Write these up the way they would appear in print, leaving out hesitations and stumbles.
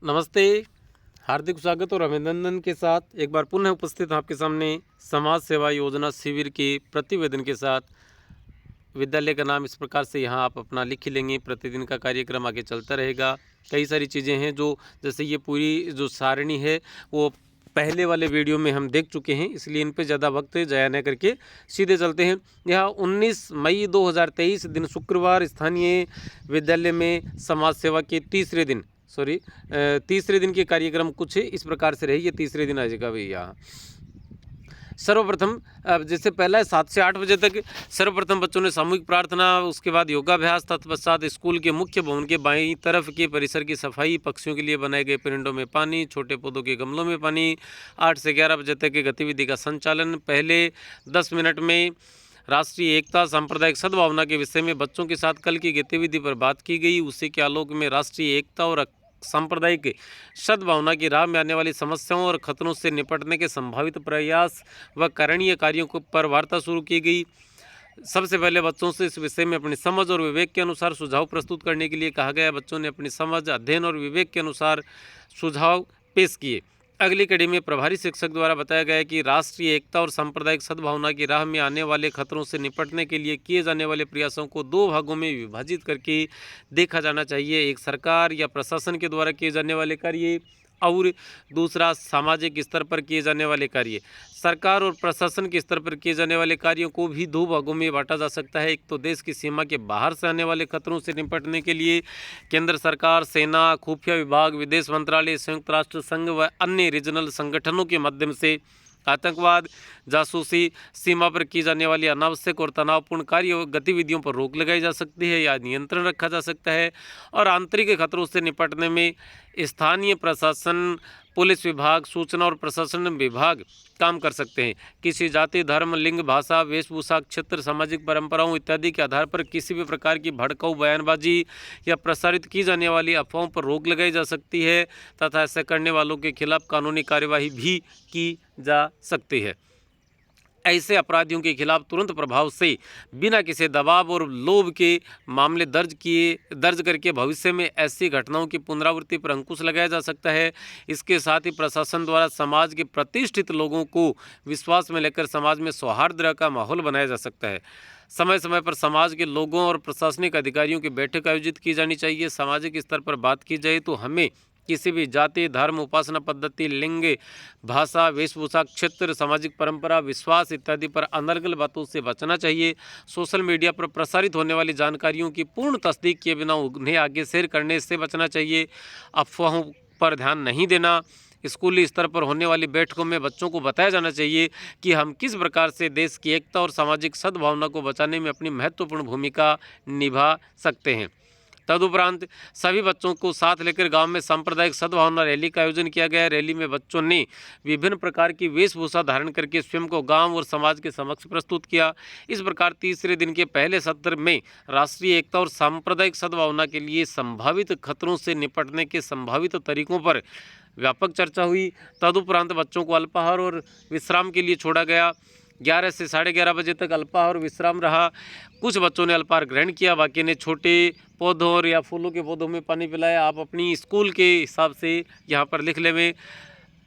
नमस्ते, हार्दिक स्वागत और अभिनंदन के साथ एक बार पुनः उपस्थित हूं आपके सामने समाज सेवा योजना शिविर के प्रतिवेदन के साथ। विद्यालय का नाम इस प्रकार से यहाँ आप अपना लिख ही लेंगे। प्रतिदिन का कार्यक्रम आगे चलता रहेगा। कई सारी चीज़ें हैं जो जैसे ये पूरी जो सारणी है वो पहले वाले वीडियो में हम देख चुके हैं, इसलिए इन पे ज़्यादा वक्त ज़ाया न करके सीधे चलते हैं। यहाँ 19 मई 2023 दिन शुक्रवार स्थानीय विद्यालय में समाज सेवा के तीसरे दिन के कार्यक्रम कुछ इस प्रकार से रही। ये तीसरे दिन आ जाएगा भैया। सर्वप्रथम जैसे पहला है 7 से 8 बजे तक सर्वप्रथम बच्चों ने सामूहिक प्रार्थना, उसके बाद योगाभ्यास, तत्पश्चात स्कूल के मुख्य भवन के बाईं तरफ के परिसर की सफाई, पक्षियों के लिए बनाए गए पिंडों में पानी, छोटे पौधों के गमलों में पानी। 8 से 11 बजे तक की गतिविधि का संचालन। पहले 10 मिनट में राष्ट्रीय एकता, सांप्रदायिक सद्भावना के विषय में बच्चों के साथ कल की गतिविधि पर बात की गई। उसी के आलोक में राष्ट्रीय एकता और सांप्रदायिक सद्भावना की राह में आने वाली समस्याओं और खतरों से निपटने के संभावित प्रयास व करणीय कार्यों पर वार्ता शुरू की गई। सबसे पहले बच्चों से इस विषय में अपनी समझ और विवेक के अनुसार सुझाव प्रस्तुत करने के लिए कहा गया। बच्चों ने अपनी समझ, अध्ययन और विवेक के अनुसार सुझाव पेश किए। अगली कड़ी में प्रभारी शिक्षक द्वारा बताया गया कि राष्ट्रीय एकता और सांप्रदायिक सद्भावना की राह में आने वाले खतरों से निपटने के लिए किए जाने वाले प्रयासों को 2 भागों में विभाजित करके देखा जाना चाहिए। एक सरकार या प्रशासन के द्वारा किए जाने वाले कार्य और दूसरा सामाजिक स्तर पर किए जाने वाले कार्य। सरकार और प्रशासन के स्तर पर किए जाने वाले कार्यों को भी 2 भागों में बांटा जा सकता है। एक तो देश की सीमा के बाहर से आने वाले खतरों से निपटने के लिए केंद्र सरकार, सेना, खुफिया विभाग, विदेश मंत्रालय, संयुक्त राष्ट्र संघ व अन्य रीजनल संगठनों के माध्यम से आतंकवाद, जासूसी, सीमा पर की जाने वाली अनावश्यक और तनावपूर्ण कार्य गतिविधियों पर रोक लगाई जा सकती है या नियंत्रण रखा जा सकता है। और आंतरिक खतरों से निपटने में स्थानीय प्रशासन, पुलिस विभाग, सूचना और प्रशासन विभाग काम कर सकते हैं। किसी जाति, धर्म, लिंग, भाषा, वेशभूषा, क्षेत्र, सामाजिक परंपराओं इत्यादि के आधार पर किसी भी प्रकार की भड़काऊ बयानबाजी या प्रसारित की जाने वाली अफवाहों पर रोक लगाई जा सकती है तथा ऐसा करने वालों के खिलाफ कानूनी कार्यवाही भी की जा सकती है। ऐसे अपराधियों के खिलाफ तुरंत प्रभाव से बिना किसी दबाव और लोभ के मामले दर्ज करके भविष्य में ऐसी घटनाओं की पुनरावृत्ति पर अंकुश लगाया जा सकता है। इसके साथ ही प्रशासन द्वारा समाज के प्रतिष्ठित लोगों को विश्वास में लेकर समाज में सौहार्द का माहौल बनाया जा सकता है। समय समय पर समाज के लोगों और प्रशासनिक अधिकारियों की बैठक आयोजित की जानी चाहिए। सामाजिक स्तर पर बात की जाए तो हमें किसी भी जाति, धर्म, उपासना पद्धति, लिंग, भाषा, वेशभूषा, क्षेत्र, सामाजिक परंपरा, विश्वास इत्यादि पर अनर्गल बातों से बचना चाहिए। सोशल मीडिया पर प्रसारित होने वाली जानकारियों की पूर्ण तस्दीक किए बिना उन्हें आगे शेयर करने से बचना चाहिए। अफवाहों पर ध्यान नहीं देना। स्कूली स्तर पर होने वाली बैठकों में बच्चों को बताया जाना चाहिए कि हम किस प्रकार से देश की एकता और सामाजिक सद्भावना को बचाने में अपनी महत्वपूर्ण भूमिका निभा सकते हैं। तदुपरांत सभी बच्चों को साथ लेकर गांव में सांप्रदायिक सद्भावना रैली का आयोजन किया गया। रैली में बच्चों ने विभिन्न प्रकार की वेशभूषा धारण करके स्वयं को गांव और समाज के समक्ष प्रस्तुत किया। इस प्रकार तीसरे दिन के पहले सत्र में राष्ट्रीय एकता और सांप्रदायिक सद्भावना के लिए संभावित खतरों से निपटने के संभावित तरीकों पर व्यापक चर्चा हुई। तदुपरांत बच्चों को अल्पाहार और विश्राम के लिए छोड़ा गया। 11 से 11:30 बजे तक अल्पाहार और विश्राम रहा। कुछ बच्चों ने अल्पाहार ग्रहण किया, बाकी ने छोटे पौधों और या फूलों के पौधों में पानी पिलाया। आप अपनी स्कूल के हिसाब से यहाँ पर लिख लें।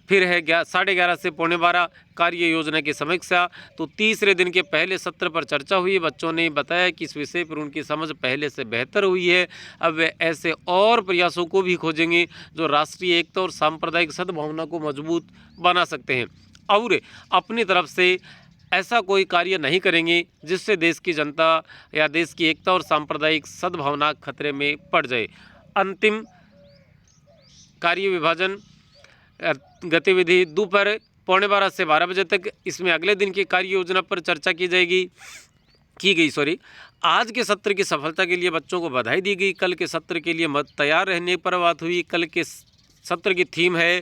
फिर है 11:30 से 11:45 कार्य योजना की समीक्षा। तो तीसरे दिन के पहले सत्र पर चर्चा हुई। बच्चों ने बताया कि इस विषय पर उनकी समझ पहले से बेहतर हुई है। अब वे ऐसे और प्रयासों को भी खोजेंगे जो राष्ट्रीय एकता और सांप्रदायिक सद्भावना को मजबूत बना सकते हैं और अपनी तरफ से ऐसा कोई कार्य नहीं करेंगे जिससे देश की जनता या देश की एकता और सांप्रदायिक सद्भावना खतरे में पड़ जाए। अंतिम कार्य विभाजन गतिविधि दोपहर 11:15 से 12 बजे तक। इसमें अगले दिन की कार्य योजना पर चर्चा की गई। आज के सत्र की सफलता के लिए बच्चों को बधाई दी गई। कल के सत्र के लिए तैयार रहने पर बात हुई। कल के सत्र की थीम है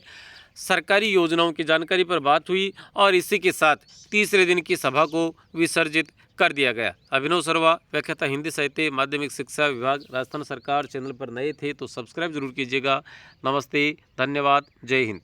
सरकारी योजनाओं की जानकारी पर बात हुई और इसी के साथ तीसरे दिन की सभा को विसर्जित कर दिया गया। अभिनव सर्वा, व्याख्याता हिंदी साहित्य, माध्यमिक शिक्षा विभाग, राजस्थान सरकार। चैनल पर नए थे तो सब्सक्राइब जरूर कीजिएगा। नमस्ते, धन्यवाद, जय हिंद।